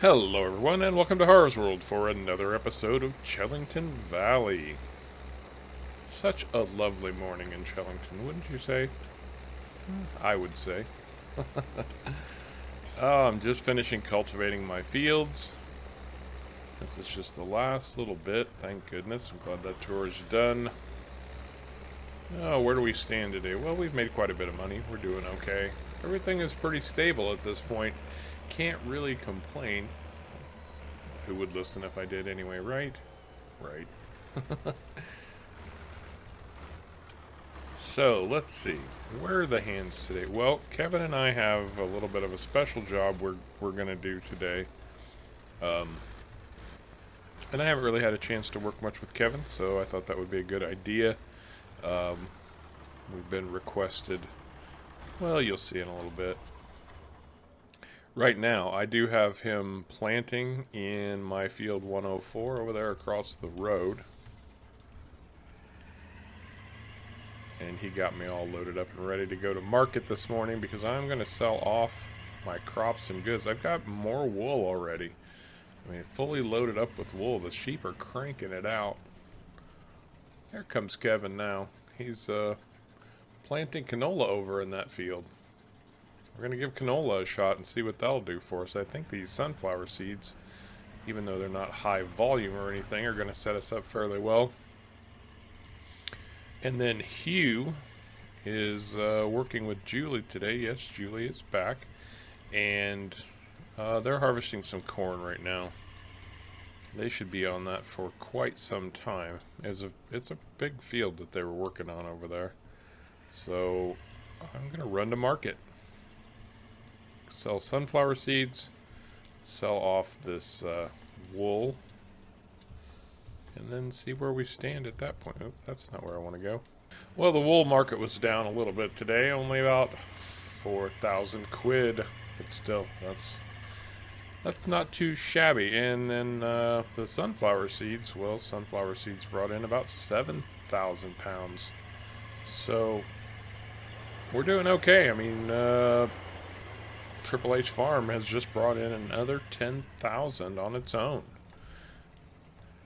Hello, everyone, and welcome to Harv's World for another episode of Chellington Valley. Such a lovely morning in Chellington, wouldn't you say? I would say. I'm just finishing cultivating my fields. This is just the last little bit, thank goodness. I'm glad that tour is done. Oh, where do we stand today? Well, we've made quite a bit of money. We're doing okay. Everything is pretty stable at this point. Can't really complain. Who would listen if I did anyway, right? Right. So, let's see. Where are the hands today? Well, Kevin and I have a little bit of a special job we're going to do today. And I haven't really had a chance to work much with Kevin, so I thought that would be a good idea. We've been requested. Well, you'll see in a little bit. Right now, I do have him planting in my field 104 over there across the road. And he got me all loaded up and ready to go to market this morning because I'm going to sell off my crops and goods. I've got more wool already. I mean, fully loaded up with wool. The sheep are cranking it out. There comes Kevin now. He's planting canola over in that field. We're going to give canola a shot and see what that'll do for us. I think these sunflower seeds, even though they're not high volume or anything, are going to set us up fairly well. And then Hugh is working with Julie today. Yes, Julie is back. And they're harvesting some corn right now. They should be on that for quite some time. It's a big field that they were working on over there. So I'm going to run to market. Sell sunflower seeds. Sell off this wool. And then see where we stand at that point. Oh, that's not where I want to go. Well, the wool market was down a little bit today. Only about 4,000 quid. But still, that's not too shabby. And then the sunflower seeds, well, sunflower seeds brought in about 7,000 pounds. So we're doing okay. I mean, Triple H Farm has just brought in another 10,000 on its own.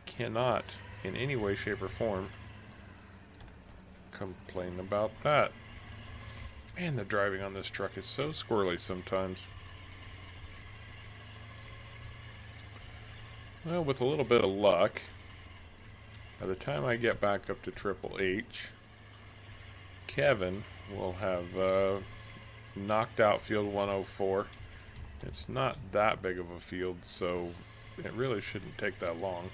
Cannot, in any way, shape, or form, complain about that. Man, the driving on this truck is so squirrely sometimes. Well, with a little bit of luck, by the time I get back up to Triple H, Kevin will have knocked out field 104. It's not that big of a field, so it really shouldn't take that long.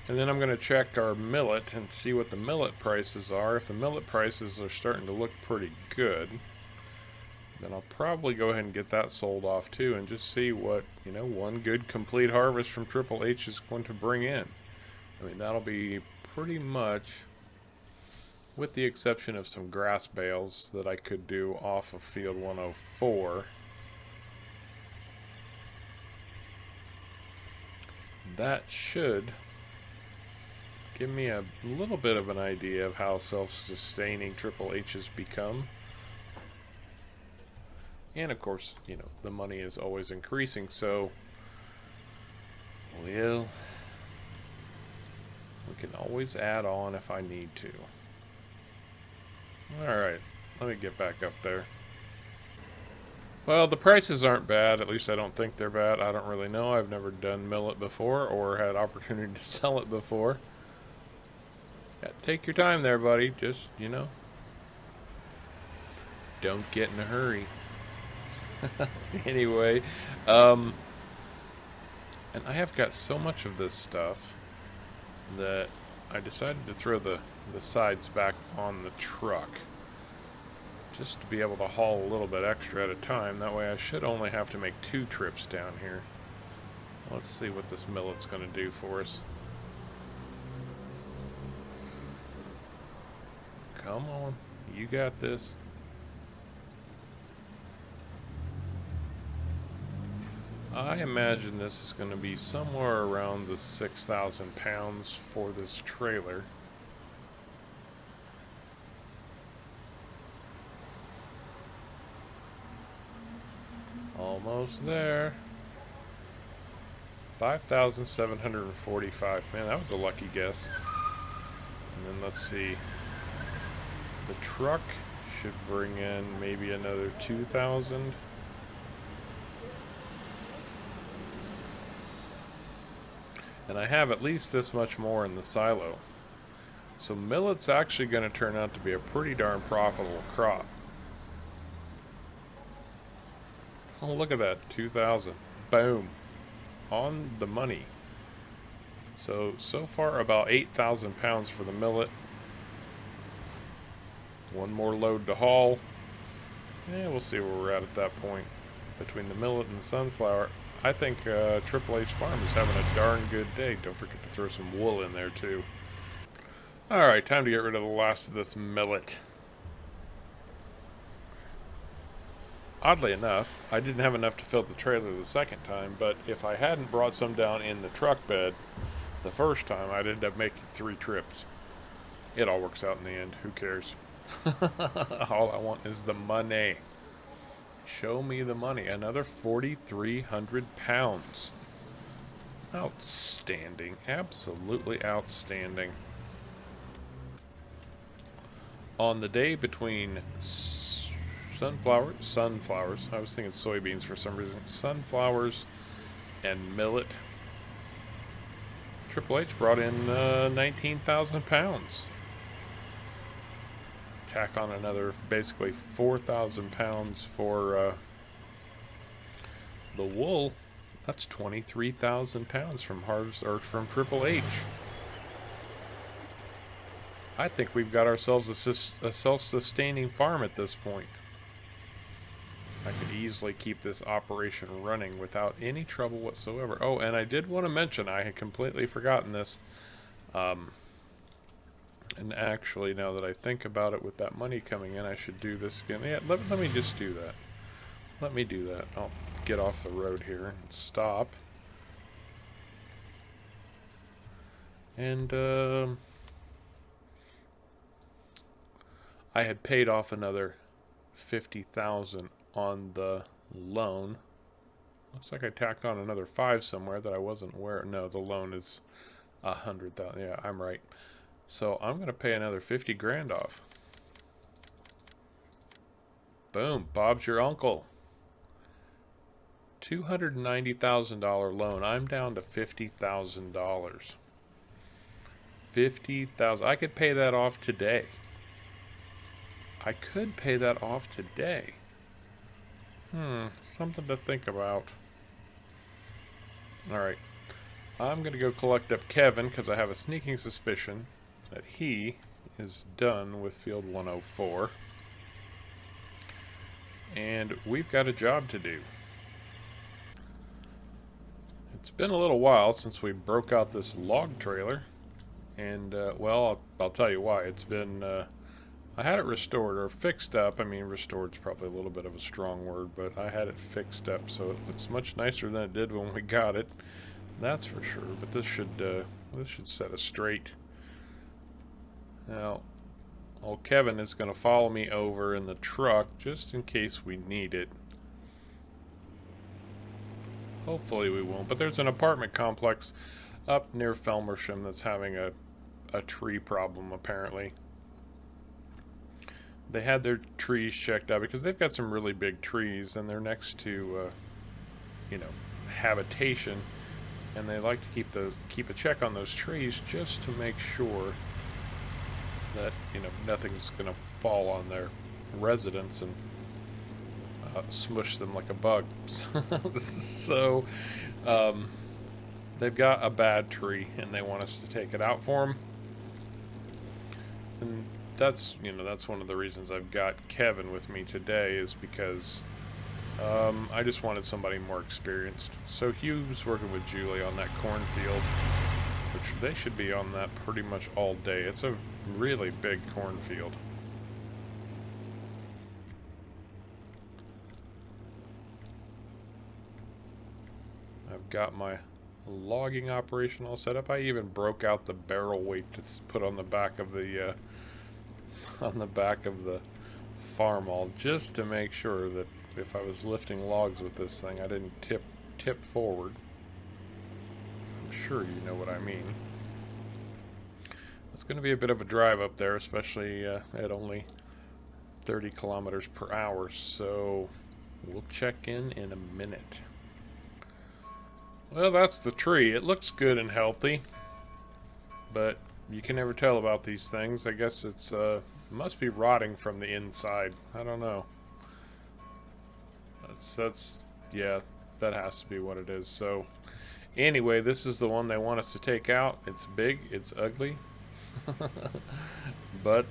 And then I'm going to check our millet and see what the millet prices are. If the millet prices are starting to look pretty good, then I'll probably go ahead and get that sold off too and just see what, one good complete harvest from Triple H is going to bring in. I mean, that'll be pretty much, with the exception of some grass bales that I could do off of field 104. That should give me a little bit of an idea of how self-sustaining Triple H has become. And of course, the money is always increasing, so we can always add on if I need to. Alright, let me get back up there. Well, the prices aren't bad, at least I don't think they're bad. I don't really know. I've never done millet before or had opportunity to sell it before. Yeah, take your time there, buddy. Just, don't get in a hurry. Anyway, and I have got so much of this stuff that I decided to throw the sides back on the truck just to be able to haul a little bit extra at a time. That way I should only have to make 2 trips down here. Let's see what this millet's going to do for us. Come on, you got this. I imagine this is going to be somewhere around the 6,000 pounds for this trailer. Almost there. 5,745. Man, that was a lucky guess. And then let's see. The truck should bring in maybe another 2,000. And I have at least this much more in the silo. So millet's actually going to turn out to be a pretty darn profitable crop. Oh, look at that. 2,000. Boom. On the money. So far about 8,000 pounds for the millet. One more load to haul. Yeah, we'll see where we're at that point. Between the millet and the sunflower, I think Triple H Farm is having a darn good day. Don't forget to throw some wool in there too. Alright, time to get rid of the last of this millet. Oddly enough, I didn't have enough to fill the trailer the second time, but if I hadn't brought some down in the truck bed the first time, I'd end up making 3 trips. It all works out in the end. Who cares? All I want is the money. Show me the money. Another 4,300 pounds. Outstanding. Absolutely outstanding. On the day between sunflowers, I was thinking soybeans for some reason, sunflowers and millet, Triple H brought in 19,000 pounds. Tack on another basically 4,000 pounds for the wool. That's 23,000 pounds from Harv's or from Triple H. I think we've got ourselves a self-sustaining farm at this point. I could easily keep this operation running without any trouble whatsoever. Oh, and I did want to mention, I had completely forgotten this. And actually, now that I think about it, with that money coming in, I should do this again. Yeah, let me just do that. Let me do that. I'll get off the road here and stop. And I had paid off another 50,000 on the loan. Looks like I tacked on another 5 somewhere that I wasn't aware. No, the loan is 100,000. Yeah, I'm right. So I'm going to pay another 50 grand off. Boom, Bob's your uncle. $290,000 loan. I'm down to $50,000. 50,000. I could pay that off today. I could pay that off today. Something to think about. Alright. I'm going to go collect up Kevin because I have a sneaking suspicion that he is done with Field 104. And we've got a job to do. It's been a little while since we broke out this log trailer. And, well, I'll tell you why. It's been... I had it restored, or fixed up. I mean, restored's probably a little bit of a strong word, but I had it fixed up, so it looks much nicer than it did when we got it. That's for sure. But this should set us straight. Now, old Kevin is going to follow me over in the truck just in case we need it. Hopefully we won't. But there's an apartment complex up near Felmersham that's having a tree problem, apparently. They had their trees checked out because they've got some really big trees and they're next to, you know, habitation, and they like to keep a check on those trees just to make sure that, you know, nothing's going to fall on their residents and smush them like a bug. So, they've got a bad tree and they want us to take it out for them. And that's, you know, that's one of the reasons I've got Kevin with me today, is because I just wanted somebody more experienced. So Hugh's working with Julie on that cornfield, which they should be on that pretty much all day. It's a really big cornfield. I've got my logging operation all set up. I even broke out the barrel weight to put on the back of the farm all, just to make sure that if I was lifting logs with this thing, I didn't tip forward. I'm sure you know what I mean. It's going to be a bit of a drive up there, especially at only 30 kilometers per hour, so we'll check in a minute. Well, that's the tree. It looks good and healthy, but you can never tell about these things. I guess it's must be rotting from the inside. I don't know. That's yeah, that has to be what it is. So anyway, this is the one they want us to take out. It's big, it's ugly. But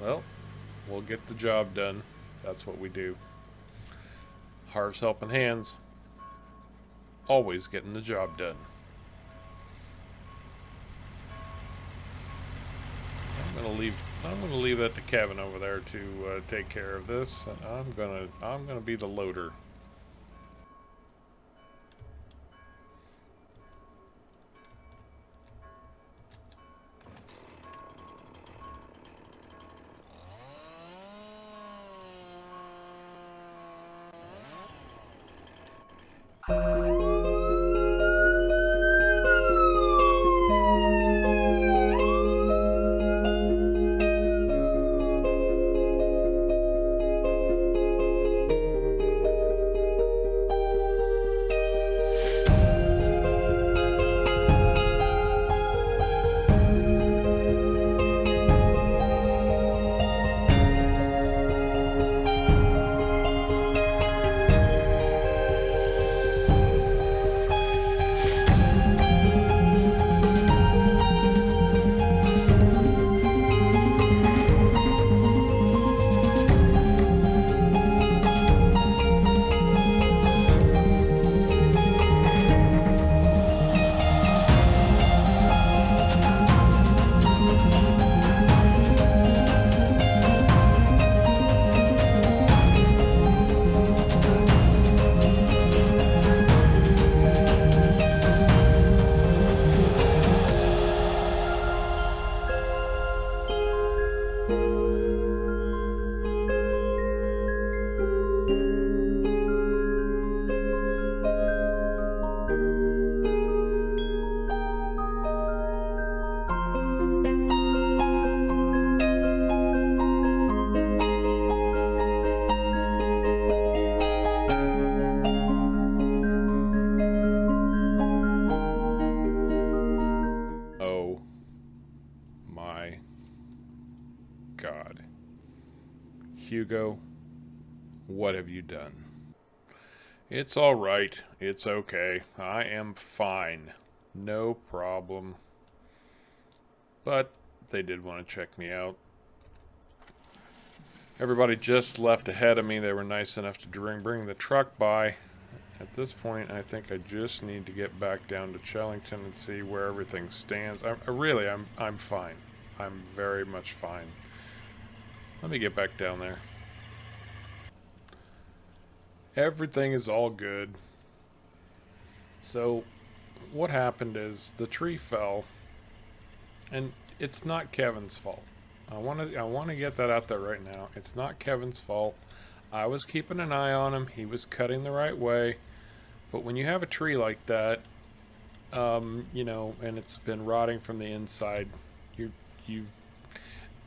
well, we'll get the job done. That's what we do. Harv's helping hands. Always getting the job done. I'm gonna leave that to Kevin over there to take care of this, and I'm gonna be the loader. God. Hugo, what have you done? It's all right. It's okay. I am fine. No problem. But they did want to check me out. Everybody just left ahead of me. They were nice enough to bring the truck by. At this point, I think I just need to get back down to Chellington and see where everything stands. I'm fine. I'm very much fine. Let me get back down there. Everything is all good. So, what happened is the tree fell, and it's not Kevin's fault. I want to get that out there right now. It's not Kevin's fault. I was keeping an eye on him. He was cutting the right way. But when you have a tree like that, you know, and it's been rotting from the inside,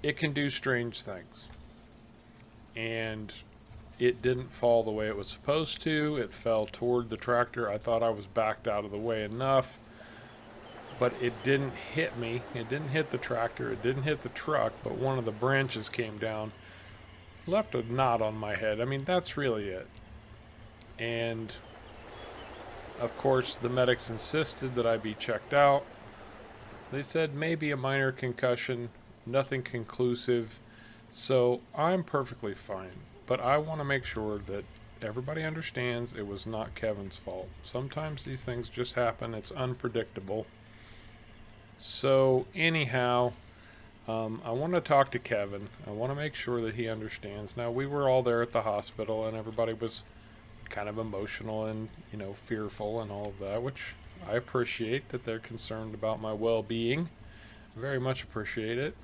it can do strange things. And it didn't fall the way it was supposed to. It fell toward the tractor. I thought I was backed out of the way enough, but it didn't hit me. It didn't hit the tractor. It didn't hit the truck, but one of the branches came down, left a knot on my head. I mean, that's really it. And of course, the medics insisted that I be checked out. They said maybe a minor concussion, nothing conclusive. So I'm perfectly fine. But I want to make sure that everybody understands it was not Kevin's fault. Sometimes these things just happen. It's unpredictable. So anyhow, I want to talk to Kevin. I want to make sure that he understands. Now, we were all there at the hospital, and everybody was kind of emotional and, you know, fearful and all of that, which I appreciate that they're concerned about my well-being. Very much appreciate it.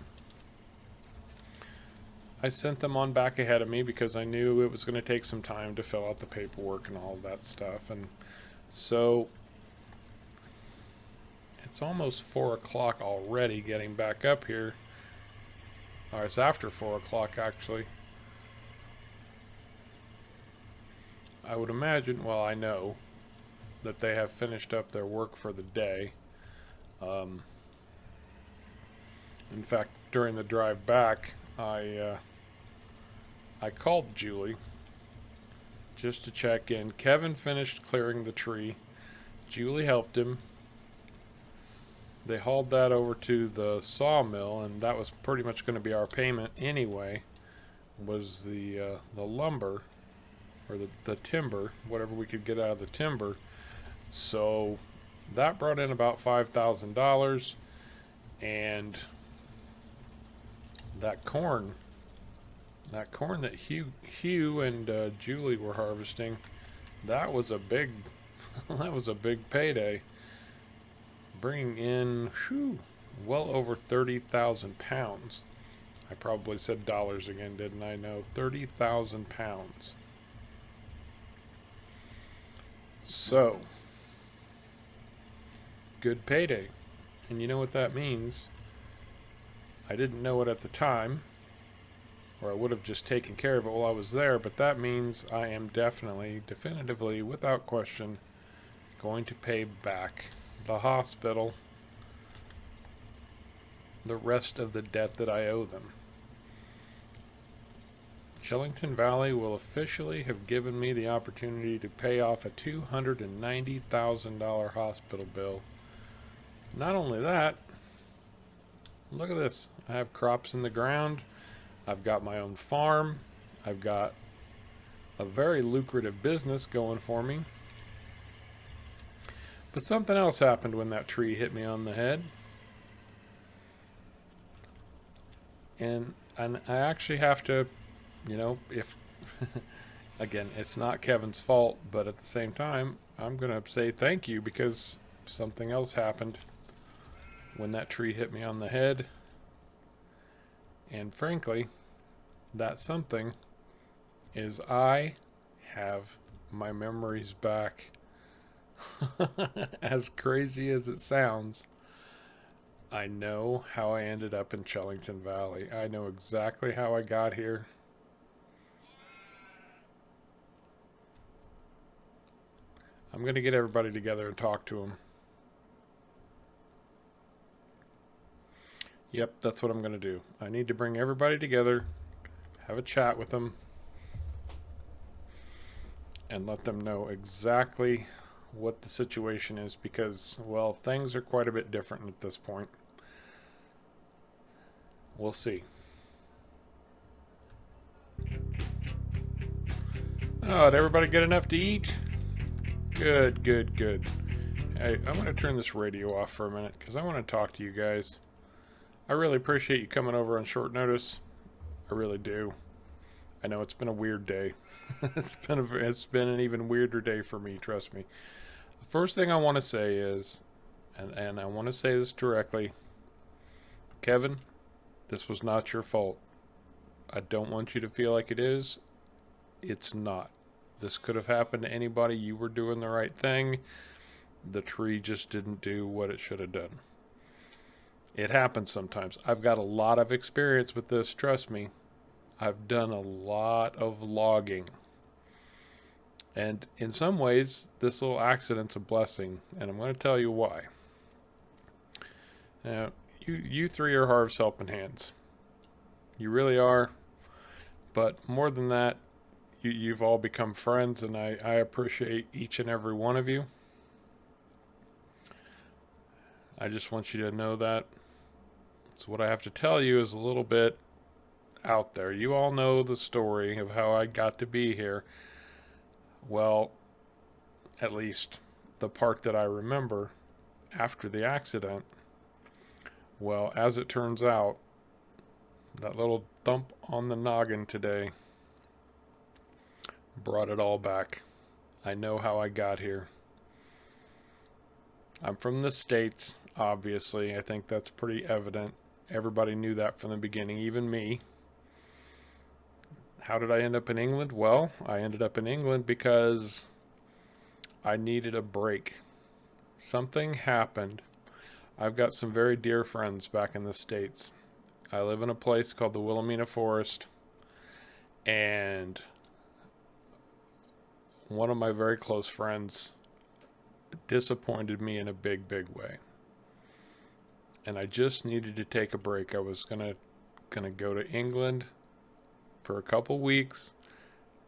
I sent them on back ahead of me because I knew it was going to take some time to fill out the paperwork and all of that stuff. And so It's almost 4 o'clock already getting back up here. Or it's after 4 o'clock actually. I would imagine, well, I know that they have finished up their work for the day. In fact, during the drive back, I called Julie just to check in. Kevin finished clearing the tree. Julie helped him. They hauled that over to the sawmill, and that was pretty much going to be our payment anyway. Was the lumber, or the timber, whatever we could get out of the timber. So that brought in about $5,000, and that corn that Hugh and Julie were harvesting, that was a big that was a big payday, bringing in well over 30,000 pounds. I probably said dollars again, didn't I? No, 30,000 pounds. So, good payday. And you know what that means? I didn't know it at the time, or I would have just taken care of it while I was there, but that means I am definitively, without question, going to pay back the hospital the rest of the debt that I owe them. Chellington Valley will officially have given me the opportunity to pay off a $290,000 hospital bill. Not only that, look at this. I have crops in the ground. I've got my own farm. I've got a very lucrative business going for me. But something else happened when that tree hit me on the head. And I actually have to, if again, it's not Kevin's fault, but at the same time, I'm going to say thank you, because something else happened when that tree hit me on the head. And frankly, that something is I have my memories back. As crazy as it sounds, I know how I ended up in Chellington Valley. I know exactly how I got here. I'm going to get everybody together and talk to them. Yep, that's what I'm going to do. I need to bring everybody together, have a chat with them, and let them know exactly what the situation is, because, well, things are quite a bit different at this point. We'll see. Oh, did everybody get enough to eat? Good, good, good. Hey, I'm going to turn this radio off for a minute, because I want to talk to you guys. I really appreciate you coming over on short notice. I really do. I know it's been a weird day. It's been an even weirder day for me, trust me. The first thing I want to say is, and I want to say this directly, Kevin, this was not your fault. I don't want you to feel like it is. It's not. This could have happened to anybody. You were doing the right thing. The tree just didn't do what it should have done. It happens sometimes. I've got a lot of experience with this, trust me. I've done a lot of logging. And in some ways, this little accident's a blessing, and I'm going to tell you why. Now, you three are Harv's helping hands. You really are. But more than that, you've all become friends, and I appreciate each and every one of you. I just want you to know that. So what I have to tell you is a little bit out there. You all know the story of how I got to be here. Well, at least the part that I remember after the accident. Well, as it turns out, that little thump on the noggin today brought it all back. I know how I got here. I'm from the States, obviously. I think that's pretty evident. Everybody knew that from the beginning, even me. How did I end up in England? Well, I ended up in England because I needed a break. Something happened. I've got some very dear friends back in the States. I live in a place called the Wilhelmina Forest, and one of my very close friends disappointed me in a big, big way. And I just needed to take a break. I was gonna go to England for a couple weeks,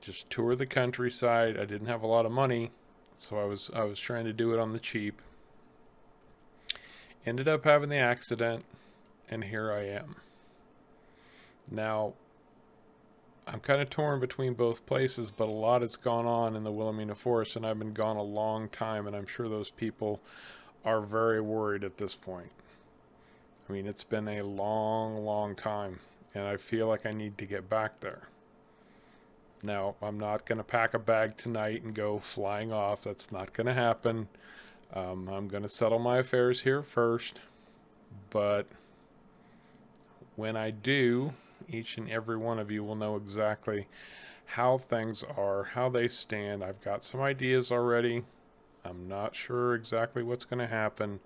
just tour the countryside. I didn't have a lot of money, so I was trying to do it on the cheap. Ended up having the accident, and here I am. Now, I'm kind of torn between both places, but a lot has gone on in the Wilhelmina Forest, and I've been gone a long time, and I'm sure those people are very worried at this point. I mean, it's been a long, long time, and I feel like I need to get back there. Now, I'm not going to pack a bag tonight and go flying off. That's not going to happen. I'm going to settle my affairs here first, but when I do, each and every one of you will know exactly how things are, how they stand. I've got some ideas already. I'm not sure exactly what's going to happen.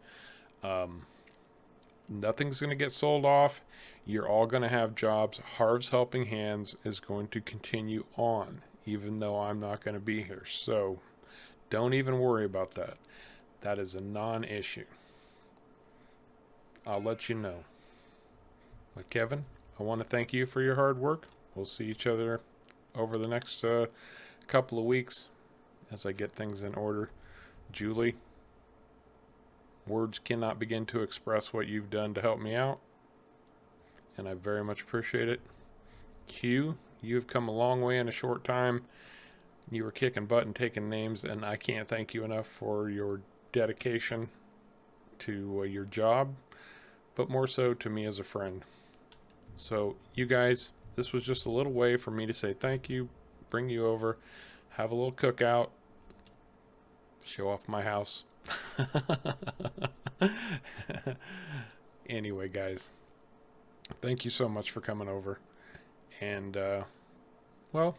Nothing's going to get sold off. You're all going to have jobs. Harv's Helping Hands is going to continue on, even though I'm not going to be here. So don't even worry about that. That is a non-issue. I'll let you know. But Kevin, I want to thank you for your hard work. We'll see each other over the next couple of weeks as I get things in order. Julie, words cannot begin to express what you've done to help me out, and I very much appreciate it. Q, you have come a long way in a short time. You were kicking butt and taking names, and I can't thank you enough for your dedication to your job, but more so to me as a friend. So you guys, this was just a little way for me to say thank you, bring you over, have a little cookout, show off my house. Anyway, guys, thank you so much for coming over, and well,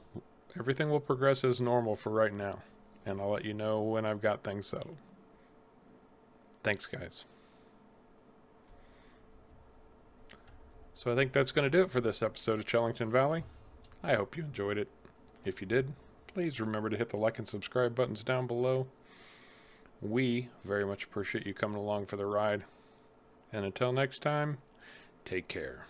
everything will progress as normal for right now, and I'll let you know when I've got things settled. Thanks, guys. So I think that's going to do it for this episode of Chellington Valley. I hope you enjoyed it. If you did, please remember to hit the like and subscribe buttons down below. We very much appreciate you coming along for the ride. And until next time, take care.